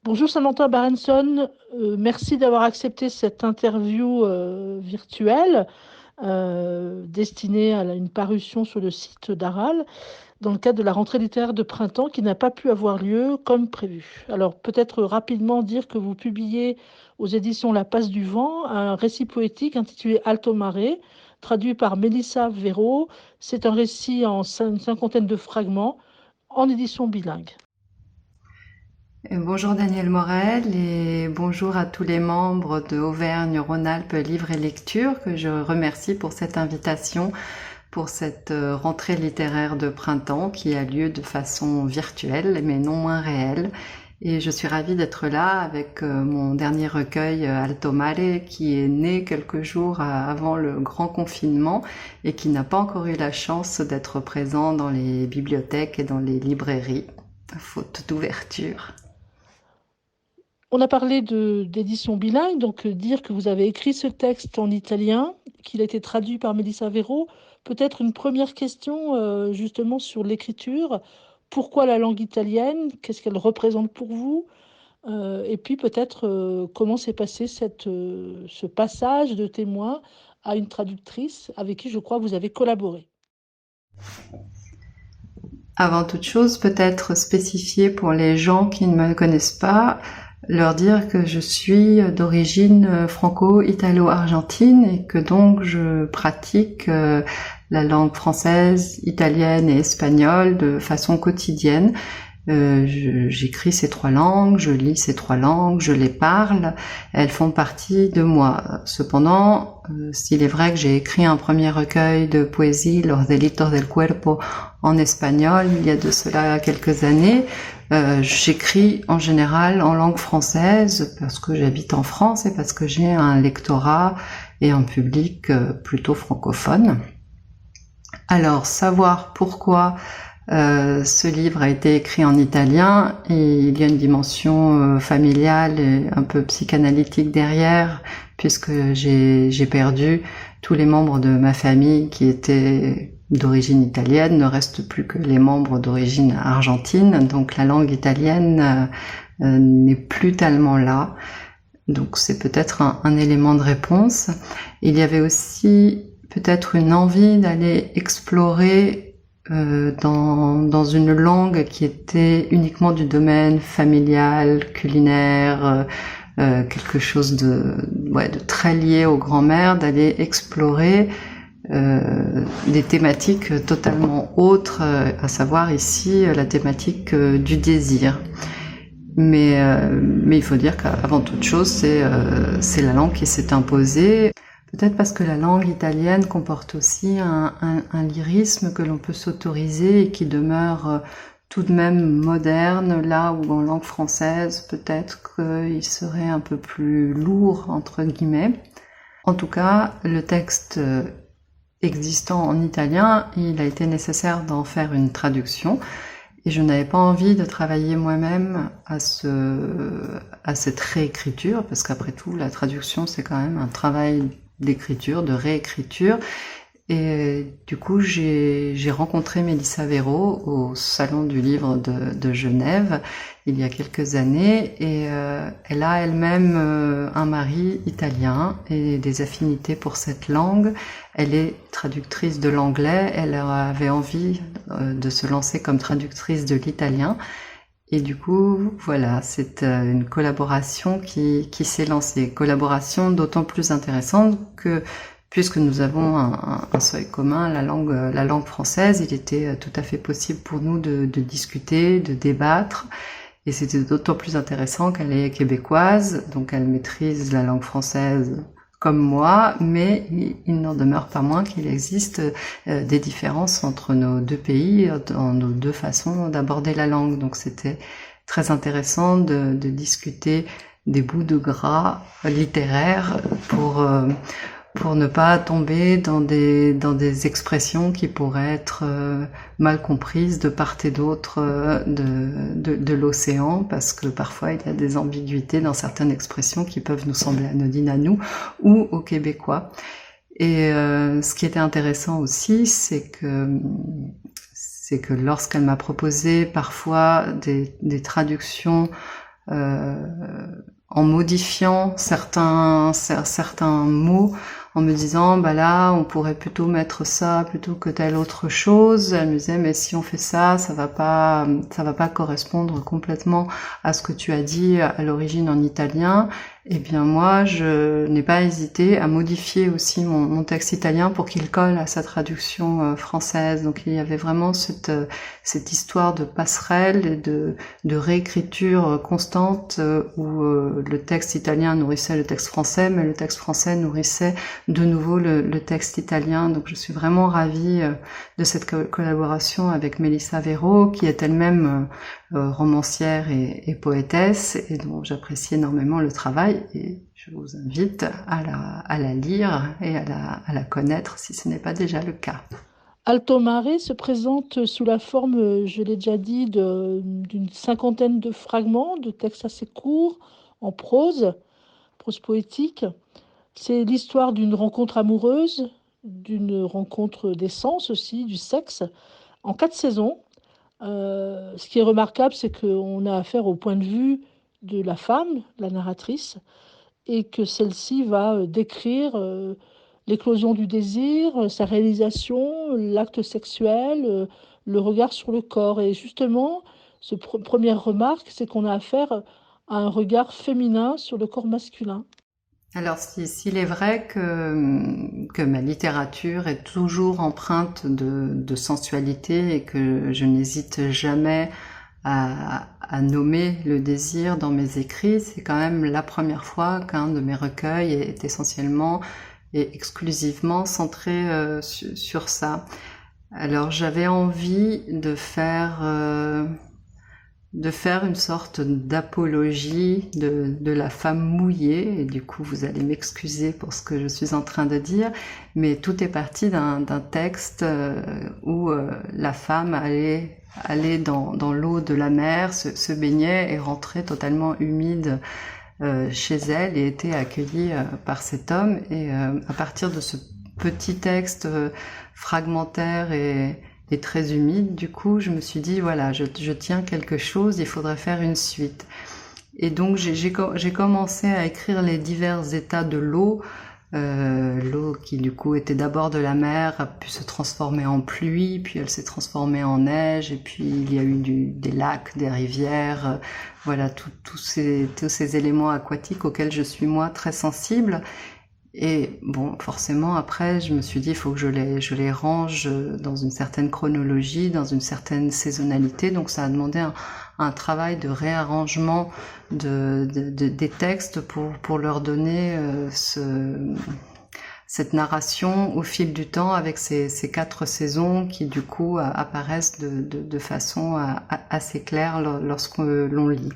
Bonjour Samantha Barenson. Merci d'avoir accepté cette interview virtuelle destinée à une parution sur le site d'Aral dans le cadre de la rentrée littéraire de printemps qui n'a pas pu avoir lieu comme prévu. Alors peut-être rapidement dire que vous publiez aux éditions La Passe du Vent un récit poétique intitulé Alto Mare, traduit par Mélissa Véraud. C'est un récit en une cinquantaine de fragments en édition bilingue. Bonjour Daniel Morel et bonjour à tous les membres de Auvergne-Rhône-Alpes Livre et Lecture que je remercie pour cette invitation pour cette rentrée littéraire de printemps qui a lieu de façon virtuelle mais non moins réelle. Et je suis ravie d'être là avec mon dernier recueil Alto Mare qui est né quelques jours avant le grand confinement et qui n'a pas encore eu la chance d'être présent dans les bibliothèques et dans les librairies, faute d'ouverture. On a parlé d'édition bilingue, donc dire que vous avez écrit ce texte en italien, qu'il a été traduit par Mélissa Véraud. Peut-être une première question justement sur l'écriture. Pourquoi la langue italienne? Qu'est-ce qu'elle représente pour vous? Et puis peut-être comment s'est passé ce passage de témoin à une traductrice avec qui je crois vous avez collaboré. Avant toute chose, peut-être spécifier pour les gens qui ne me connaissent pas, leur dire que je suis d'origine franco-italo-argentine et que donc je pratique la langue française, italienne et espagnole de façon quotidienne. J'écris ces trois langues, je lis ces trois langues, je les parle, elles font partie de moi. Cependant, s'il est vrai que j'ai écrit un premier recueil de poésie, Los Delitos del Cuerpo, en espagnol, il y a de cela quelques années, j'écris en général en langue française parce que j'habite en France et parce que j'ai un lectorat et un public plutôt francophone. Alors, savoir pourquoi ce livre a été écrit en italien et il y a une dimension familiale et un peu psychanalytique derrière puisque j'ai perdu tous les membres de ma famille qui étaient d'origine italienne, ne reste plus que les membres d'origine argentine, donc la langue italienne n'est plus tellement là. Donc c'est peut-être un élément de réponse. Il y avait aussi peut-être une envie d'aller explorer dans une langue qui était uniquement du domaine familial, culinaire, quelque chose de très lié aux grands-mères, d'aller explorer des thématiques totalement autres, à savoir ici la thématique du désir. Mais il faut dire qu'avant toute chose, c'est la langue qui s'est imposée. Peut-être parce que la langue italienne comporte aussi un lyrisme que l'on peut s'autoriser et qui demeure tout de même moderne, là où en langue française, peut-être qu'il serait un peu plus lourd, entre guillemets. En tout cas, le texte existant en italien, il a été nécessaire d'en faire une traduction. Et je n'avais pas envie de travailler moi-même à cette réécriture, parce qu'après tout, la traduction, c'est quand même un travail d'écriture, de réécriture. Et du coup, j'ai rencontré Mélissa Véraud au Salon du Livre de Genève il y a quelques années et elle a elle-même un mari italien et des affinités pour cette langue. Elle est traductrice de l'anglais, elle avait envie de se lancer comme traductrice de l'italien. Et du coup, voilà, c'est une collaboration qui s'est lancée. Collaboration d'autant plus intéressante que puisque nous avons un seuil commun, la langue française, il était tout à fait possible pour nous de discuter, de débattre. Et c'était d'autant plus intéressant qu'elle est québécoise, donc elle maîtrise la langue française comme moi, mais il n'en demeure pas moins qu'il existe des différences entre nos deux pays, dans nos deux façons d'aborder la langue. Donc c'était très intéressant de discuter des bouts de gras littéraires pour ne pas tomber dans des expressions qui pourraient être mal comprises de part et d'autre de l'océan, parce que parfois il y a des ambiguïtés dans certaines expressions qui peuvent nous sembler anodines à nous ou aux Québécois. Et ce qui était intéressant aussi, c'est que lorsqu'elle m'a proposé parfois des traductions euh, en modifiant certains mots, en me disant bah là on pourrait plutôt mettre ça plutôt que telle autre chose. Elle me disait mais si on fait ça, ça va pas correspondre complètement à ce que tu as dit à l'origine en italien. Eh bien moi je n'ai pas hésité à modifier aussi mon texte italien pour qu'il colle à sa traduction française. Donc il y avait vraiment cette histoire de passerelle et de réécriture constante où le texte italien nourrissait le texte français, mais le texte français nourrissait de nouveau le texte italien. Donc je suis vraiment ravie de cette collaboration avec Melissa Vero, qui est elle-même romancière et poétesse, et dont j'apprécie énormément le travail, et je vous invite à la lire et à la connaître si ce n'est pas déjà le cas. Alto Mare se présente sous la forme, je l'ai déjà dit, d'une cinquantaine de fragments, de textes assez courts, en prose poétique. C'est l'histoire d'une rencontre amoureuse, d'une rencontre des sens aussi, du sexe, en 4 saisons. Ce qui est remarquable, c'est qu'on a affaire au point de vue de la femme, la narratrice, et que celle-ci va décrire l'éclosion du désir, sa réalisation, l'acte sexuel, le regard sur le corps. Et justement, première remarque, c'est qu'on a affaire à un regard féminin sur le corps masculin. Alors, s'il est vrai que ma littérature est toujours empreinte de sensualité et que je n'hésite jamais à nommer le désir dans mes écrits, c'est quand même la première fois qu'un de mes recueils est essentiellement et exclusivement centré sur ça. Alors, j'avais envie de faire une sorte d'apologie de la femme mouillée, et du coup vous allez m'excuser pour ce que je suis en train de dire, mais tout est parti d'un texte où la femme allait dans l'eau de la mer, se baignait et rentrait totalement humide chez elle et était accueillie par cet homme, et à partir de ce petit texte fragmentaire et très humide, du coup je me suis dit voilà, je tiens quelque chose, il faudrait faire une suite. Et donc j'ai commencé à écrire les divers états de l'eau, l'eau qui du coup était d'abord de la mer, a pu se transformer en pluie, puis elle s'est transformée en neige, et puis il y a eu des lacs, des rivières, voilà tous ces éléments aquatiques auxquels je suis moi très sensible. Et bon, forcément, après, je me suis dit, il faut que je les range dans une certaine chronologie, dans une certaine saisonnalité. Donc, ça a demandé un travail de réarrangement des textes pour leur donner cette narration au fil du temps avec ces 4 saisons qui, du coup, apparaissent de façon assez claire lorsque l'on lit.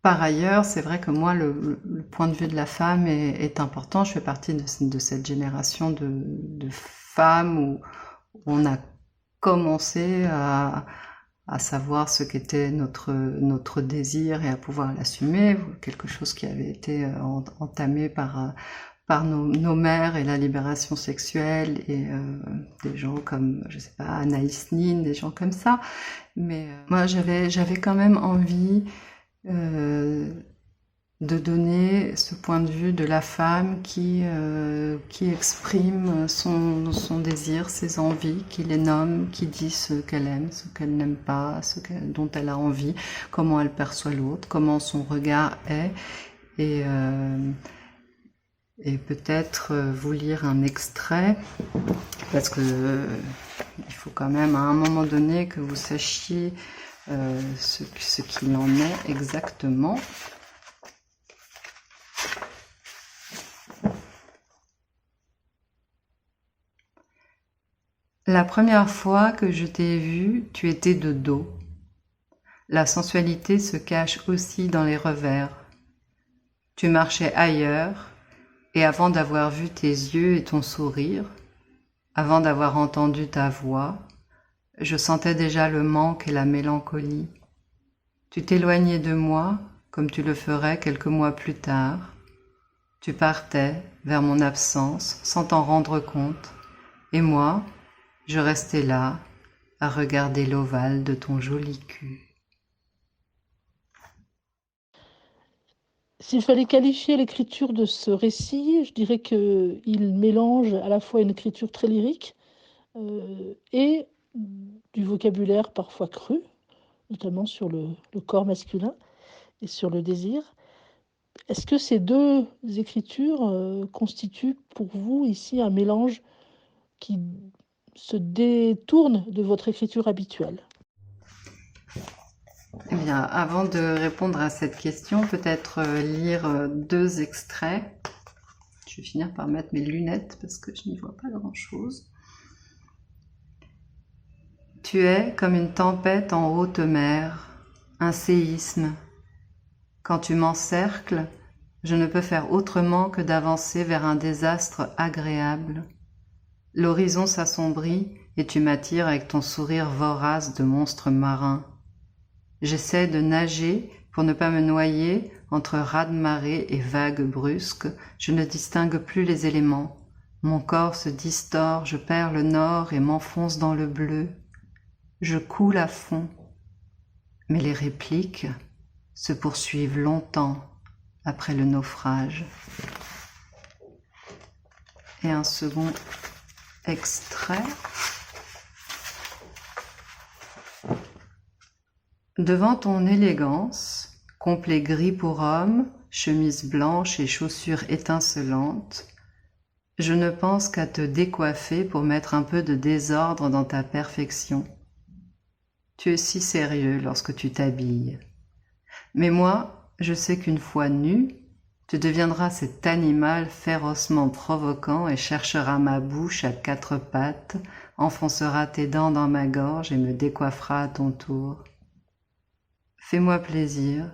Par ailleurs, c'est vrai que moi, le point de vue de la femme est important. Je fais partie de cette génération de femmes où on a commencé à savoir ce qu'était notre désir et à pouvoir l'assumer, quelque chose qui avait été entamé par nos mères et la libération sexuelle et des gens comme, je sais pas, Anaïs Nin, des gens comme ça. Mais moi, j'avais quand même envie de donner ce point de vue de la femme qui exprime son désir, ses envies, qui les nomme, qui dit ce qu'elle aime, ce qu'elle n'aime pas, dont elle a envie, comment elle perçoit l'autre, comment son regard est, et peut-être vous lire un extrait, parce que il faut quand même à un moment donné que vous sachiez ce qu'il en est exactement. La première fois que je t'ai vu, tu étais de dos. La sensualité se cache aussi dans les revers. Tu marchais ailleurs, et avant d'avoir vu tes yeux et ton sourire, avant d'avoir entendu ta voix, je sentais déjà le manque et la mélancolie. Tu t'éloignais de moi, comme tu le ferais quelques mois plus tard. Tu partais vers mon absence sans t'en rendre compte, et moi, je restais là, à regarder l'ovale de ton joli cul. S'il fallait qualifier l'écriture de ce récit, je dirais qu'il mélange à la fois une écriture très lyrique et du vocabulaire parfois cru, notamment sur le corps masculin et sur le désir. Est-ce que ces deux écritures constituent pour vous ici un mélange qui se détourne de votre écriture habituelle? Eh bien, avant de répondre à cette question, peut-être lire deux extraits. Je vais finir par mettre mes lunettes parce que je n'y vois pas grand-chose. Tu es comme une tempête en haute mer, un séisme. Quand tu m'encercles, je ne peux faire autrement que d'avancer vers un désastre agréable. L'horizon s'assombrit et tu m'attires avec ton sourire vorace de monstre marin. J'essaie de nager pour ne pas me noyer entre raz-de-marée et vagues brusques. Je ne distingue plus les éléments. Mon corps se distord, je perds le nord et m'enfonce dans le bleu. Je coule à fond. Mais les répliques se poursuivent longtemps après le naufrage. Et un second extrait. Devant ton élégance, complet gris pour homme, chemise blanche et chaussures étincelantes, je ne pense qu'à te décoiffer pour mettre un peu de désordre dans ta perfection. Tu es si sérieux lorsque tu t'habilles. Mais moi, je sais qu'une fois nu, tu deviendras cet animal férocement provoquant et chercheras ma bouche à quatre pattes, enfoncera tes dents dans ma gorge et me décoiffera à ton tour. Fais-moi plaisir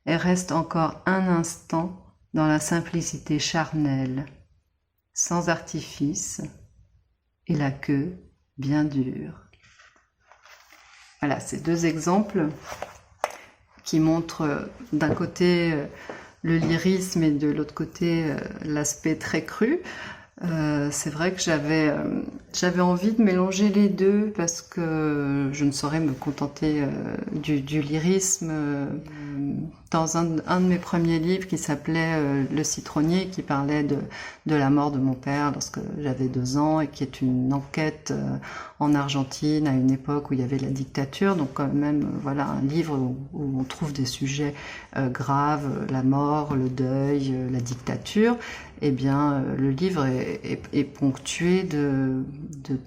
et reste encore un instant dans la simplicité charnelle, sans artifice et la queue bien dure. Voilà, ces deux exemples qui montrent d'un côté le lyrisme et de l'autre côté l'aspect très cru. C'est vrai que j'avais envie de mélanger les deux parce que je ne saurais me contenter du lyrisme. Dans un de mes premiers livres qui s'appelait Le citronnier, qui parlait de la mort de mon père lorsque j'avais 2 ans et qui est une enquête en Argentine à une époque où il y avait la dictature, donc quand même voilà un livre où on trouve des sujets graves, la mort, le deuil, la dictature. Eh bien, le livre est ponctué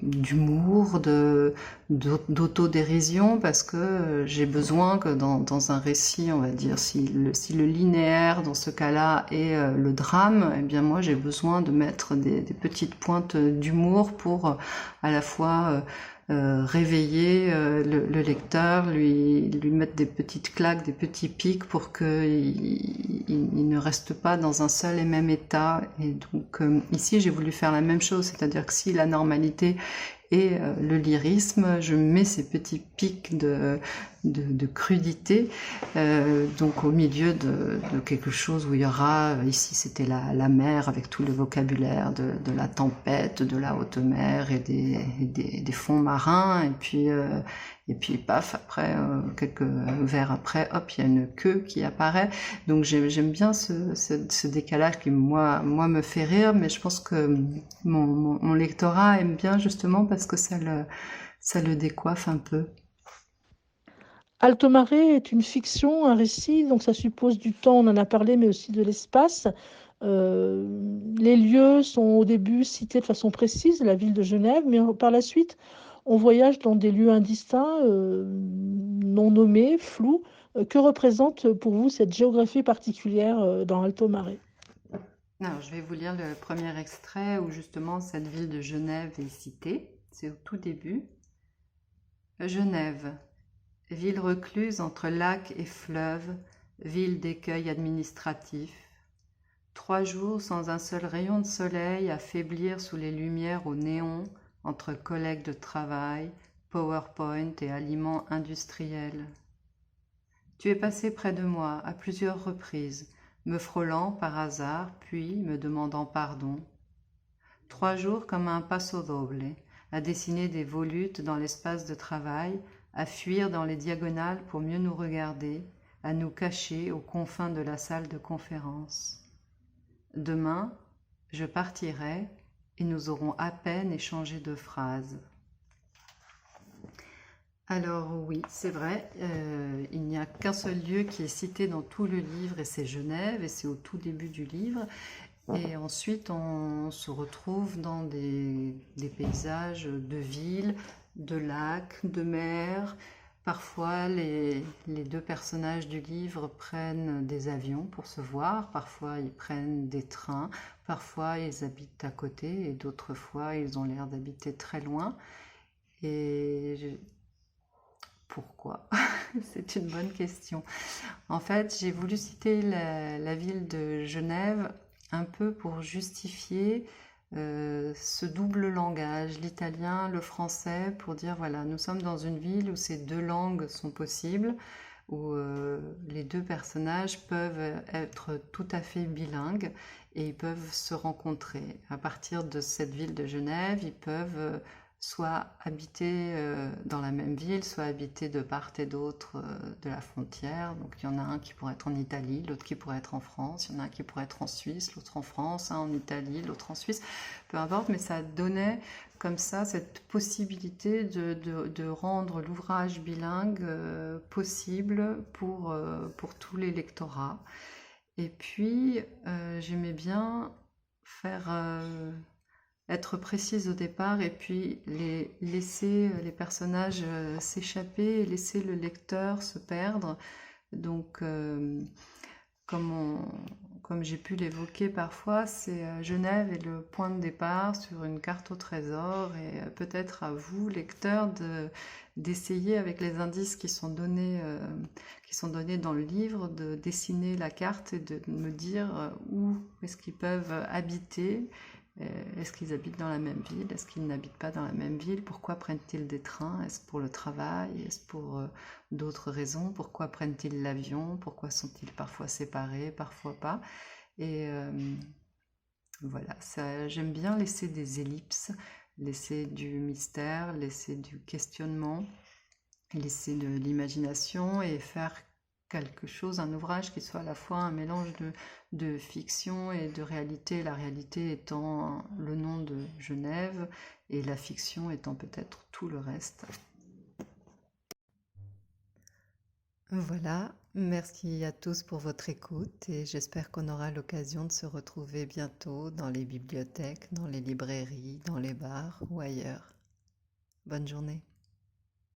d'humour, d'autodérision, parce que j'ai besoin que dans un récit, on va dire, si le linéaire dans ce cas-là est le drame, eh bien moi j'ai besoin de mettre des petites pointes d'humour pour à la fois réveiller le lecteur, lui mettre des petites claques, des petits pics pour qu'il ne reste pas dans un seul et même état. Et donc ici j'ai voulu faire la même chose, c'est-à-dire que si la normalité et le lyrisme, je mets ces petits pics de crudité, donc au milieu de quelque chose où il y aura, ici c'était la mer avec tout le vocabulaire de la tempête, de la haute mer et des fonds marins, et puis paf, après, quelques vers après, hop, il y a une queue qui apparaît. Donc j'aime bien ce décalage qui, moi me fait rire, mais je pense que mon lectorat aime bien justement parce que ça le décoiffe un peu. Alto Mare est une fiction, un récit, donc ça suppose du temps, on en a parlé, mais aussi de l'espace. Les lieux sont au début cités de façon précise, la ville de Genève, mais par la suite, on voyage dans des lieux indistincts, non nommés, flous. Que représente pour vous cette géographie particulière dans Alto Mare? Alors, je vais vous lire le premier extrait où justement cette ville de Genève est citée. C'est au tout début. Genève, ville recluse entre lac et fleuve, ville d'écueil administratif. 3 jours sans un seul rayon de soleil à faiblir sous les lumières au néon entre collègues de travail, PowerPoint et aliments industriels. Tu es passé près de moi à plusieurs reprises, me frôlant par hasard, puis me demandant pardon. 3 jours comme un paso doble, à dessiner des volutes dans l'espace de travail, à fuir dans les diagonales pour mieux nous regarder, à nous cacher aux confins de la salle de conférence. Demain, je partirai et nous aurons à peine échangé 2 phrases. Alors oui, c'est vrai, il n'y a qu'un seul lieu qui est cité dans tout le livre et c'est Genève, et c'est au tout début du livre. Et ensuite, on se retrouve dans des paysages de villes, de lacs, de mer. Parfois, les 2 personnages du livre prennent des avions pour se voir, parfois ils prennent des trains, parfois ils habitent à côté et d'autres fois ils ont l'air d'habiter très loin. Et pourquoi? C'est une bonne question. En fait, j'ai voulu citer la ville de Genève un peu pour justifier ce double langage, l'italien, le français, pour dire voilà, nous sommes dans une ville où ces 2 langues sont possibles, où les 2 personnages peuvent être tout à fait bilingues et ils peuvent se rencontrer. À partir de cette ville de Genève, ils peuvent soit habiter dans la même ville, soit habiter de part et d'autre de la frontière. Donc il y en a un qui pourrait être en Italie, l'autre qui pourrait être en France, il y en a un qui pourrait être en Suisse, l'autre en France, un en Italie, l'autre en Suisse, peu importe, mais ça donnait comme ça cette possibilité de rendre l'ouvrage bilingue possible pour tous les lectorats. Et puis j'aimais bien faire être précise au départ et puis laisser les personnages s'échapper et laisser le lecteur se perdre. Donc, comme j'ai pu l'évoquer parfois, c'est Genève est le point de départ sur une carte au trésor et peut-être à vous, lecteurs, d'essayer avec les indices qui sont donnés dans le livre, de dessiner la carte et de me dire où est-ce qu'ils peuvent habiter. Est-ce qu'ils habitent dans la même ville? Est-ce qu'ils n'habitent pas dans la même ville? Pourquoi prennent-ils des trains? Est-ce pour le travail? Est-ce pour d'autres raisons? Pourquoi prennent-ils l'avion? Pourquoi sont-ils parfois séparés, parfois pas? Et voilà, j'aime bien laisser des ellipses, laisser du mystère, laisser du questionnement, laisser de l'imagination et faire quelque chose, un ouvrage qui soit à la fois un mélange de fiction et de réalité, la réalité étant le nom de Genève et la fiction étant peut-être tout le reste. Voilà, merci à tous pour votre écoute et j'espère qu'on aura l'occasion de se retrouver bientôt dans les bibliothèques, dans les librairies, dans les bars ou ailleurs. Bonne journée.